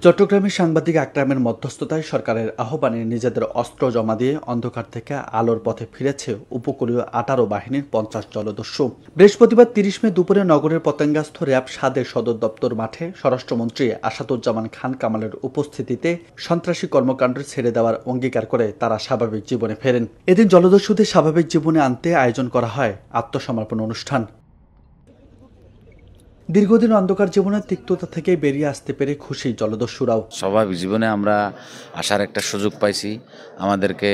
চট্টগ্রামে সাংবাদিক আকরামের মধ্যস্থতায় সরকারের আহ্বানে নিজেদের অস্ত্র জমা দিয়ে অন্ধকার থেকে আলোর পথে ফিরেছে উপকূলীয় 18 বাহিনীর 50 জলদস্যু। বৃহস্পতিবার 30 মে দুপুরে নগরের পতেঙ্গাস্থ র্যাব 7 সদর দপ্তর মাঠে স্বরাষ্ট্রমন্ত্রী আসাদুজ্জামান খান কামালের উপস্থিতিতে সন্ত্রাসী কর্মকাণ্ড ছেড়ে দেওয়ার অঙ্গীকার করে তারা স্বাভাবিক জীবনে ফেরেন। এদিন জলদস্যুদের স্বাভাবিক জীবনে আনতে আয়োজন করা হয় আত্মসমর্পণ অনুষ্ঠান। দীর্ঘদিন অন্ধকার জীবনের তিক্ততা থেকে বেরিয়ে আসতে পেরে খুশি জলদস্যুরাও। স্বাভাবিক জীবনে আমরা আসার একটা সুযোগ পাইছি। আমাদেরকে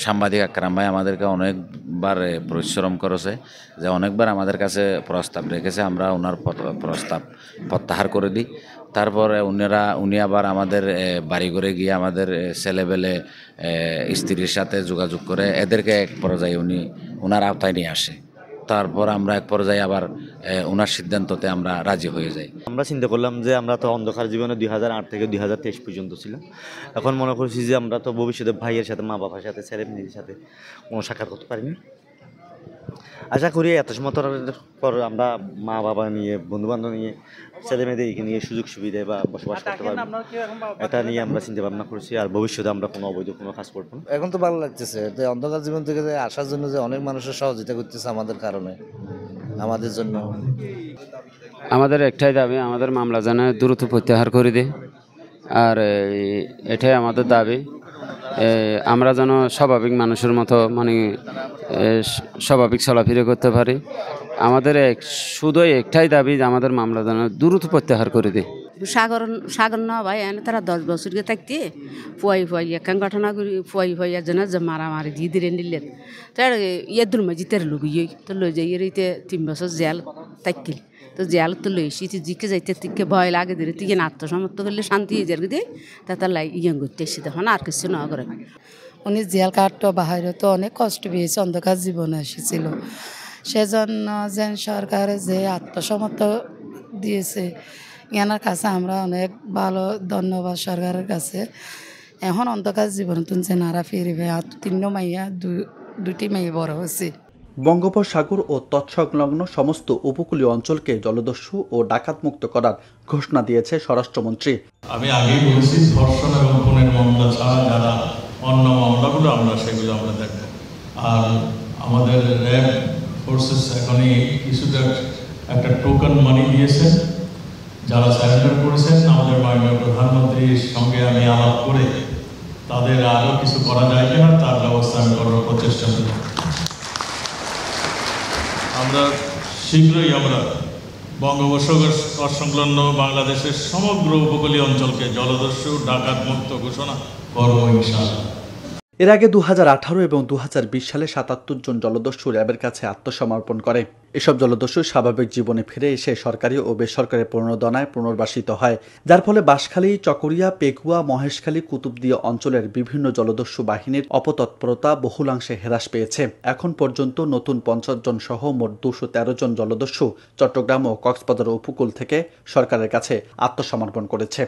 সাংবাদিক আকরাম ভাই আমাদেরকে অনেকবার পরিশ্রম করেছে, যে অনেকবার আমাদের কাছে প্রস্তাব রেখেছে, আমরা ওনার প্রস্তাব প্রত্যাহার করে দিই। তারপরে উনি আবার আমাদের বাড়িঘরে গিয়ে আমাদের ছেলেবেলে স্ত্রীর সাথে যোগাযোগ করে এদেরকে এক পর্যায়ে ওনার আওতায় নিয়ে আসে। তারপর আমরা এক পর্যায়ে আবার ওনার সিদ্ধান্ততে আমরা রাজি হয়ে যাই। আমরা চিন্তা করলাম যে আমরা তো অন্ধকার জীবনে 2008 থেকে 2023 পর্যন্ত ছিলাম। এখন মনে করছি যে আমরা তো ভবিষ্যতে ভাইয়ের সাথে, মা বাবার সাথে, ছেলে মেয়েদের সাথে কোনো সাক্ষাৎ করতে পারিনি। আশা করি এত সময় পর আমরা মা বাবা নিয়ে, বন্ধু বান্ধব নিয়ে, ছেলে মেয়েদের নিয়ে সুযোগ সুবিধা বা বসবাস করতে পারবো, এটা নিয়ে আমরা চিন্তা ভাবনা করছি। আর ভবিষ্যতে আমরা কোনো অবৈধ কোনো কাজ করবো না। এখন তো ভালো লাগতেছে যে অন্ধকার জীবন থেকে আসার জন্য যে অনেক মানুষের সহযোগিতা করতেছে আমাদের কারণে, আমাদের জন্য। আমাদের একটাই দাবি, আমাদের মামলা যেন দ্রুত প্রত্যাহার করে দেয়। আর এটাই আমাদের দাবি, আমরা যেন স্বাভাবিক মানুষের মতো স্বাভাবিক চলাফেরা করতে পারি। আমাদের শুধুই একটাই দাবি যে আমাদের মামলা যেন দ্রুত প্রত্যাহার করে দেয়। সাগর না ভাই, এনে তারা 10 বছর থাকতে ফুয়াই একান ঘটনা করি ফুয়াই যেন যে মারামারি দিয়ে দিলে নিলেন। তার ইয়ের মাঝিতে লুকিয়ে তো লই যাই এরিতে 3 বছর জেল থাকল। তো জেল তো লইছি জিকে যাইতে তিকে ভয় লাগে দিলে তিকে আত্মসমর্থ করলে শান্তি হয়ে যাবে দিয়ে তার লাই ইয়ে করতে এসে তখন আর কিছু না করে। উনি জেল কাটতো, বাহিরে তো অনেক কষ্ট পেয়েছে, অন্ধকার জীবনে এসেছিল। সেজন্য যেন সরকারে যে আত্মসমর্থ দিয়েছে, এনার কাছে আমরা অনেক ভালো ধন্যবাদ সরকারের কাছে। এখন অন্ধকার জীবন তুলছে নারা ফিরবে। আর 3 মাইয়া, 2টি মেয়ে বড় হয়েছে। বঙ্গোপসাগর ও তৎসংলগ্ন সমস্ত উপকূলীয় অঞ্চলকে জলদস্যু ও ডাকাত মুক্ত করার ঘোষণা দিয়েছে স্বরাষ্ট্রমন্ত্রী। আমি আগেই বলেছি, ধর্ষণ এবং খুনের মামলা ছাড়া যারা অন্য মামলাগুলো সেগুলো আমরা দেখব। আর আমাদের র্যাব ফোর্সেস এখনই কিছুটা একটা টোকেন মানি দিয়েছে যারা সারেন্ডার করেছেন। আমাদের মাননীয় প্রধানমন্ত্রীর সঙ্গে আমি আলাপ করে তাদের আরও কিছু করা যায় কিনা তার ব্যবস্থা আমি করার প্রচেষ্টা করি। আমরা শীঘ্রই বঙ্গোপসাগর সংলগ্ন বাংলাদেশের সমগ্র উপকূলীয় অঞ্চলকে জলদস্যু ডাকাত মুক্ত ঘোষণা করব ইনশাআল্লাহ। এর আগে 2018 এবং 2020 সালে 77 জন জলদস্যু র্যাবের কাছে আত্মসমর্পণ করে। এসব জলদস্যু স্বাভাবিক জীবনে ফিরে এসে সরকারি ও বেসরকারি প্রণোদনায় পুনর্বাসিত হয়, যার ফলে বাঁশখালী, চকরিয়া, পেকুয়া, মহেশখালী, কুতুবদিয়া অঞ্চলের বিভিন্ন জলদস্যু বাহিনীর অপতৎপরতা বহুলাংশে হ্রাস পেয়েছে। এখন পর্যন্ত নতুন 50 জন সহ মোট 213 জন জলদস্যু চট্টগ্রাম ও কক্সবাজার উপকূল থেকে সরকারের কাছে আত্মসমর্পণ করেছে।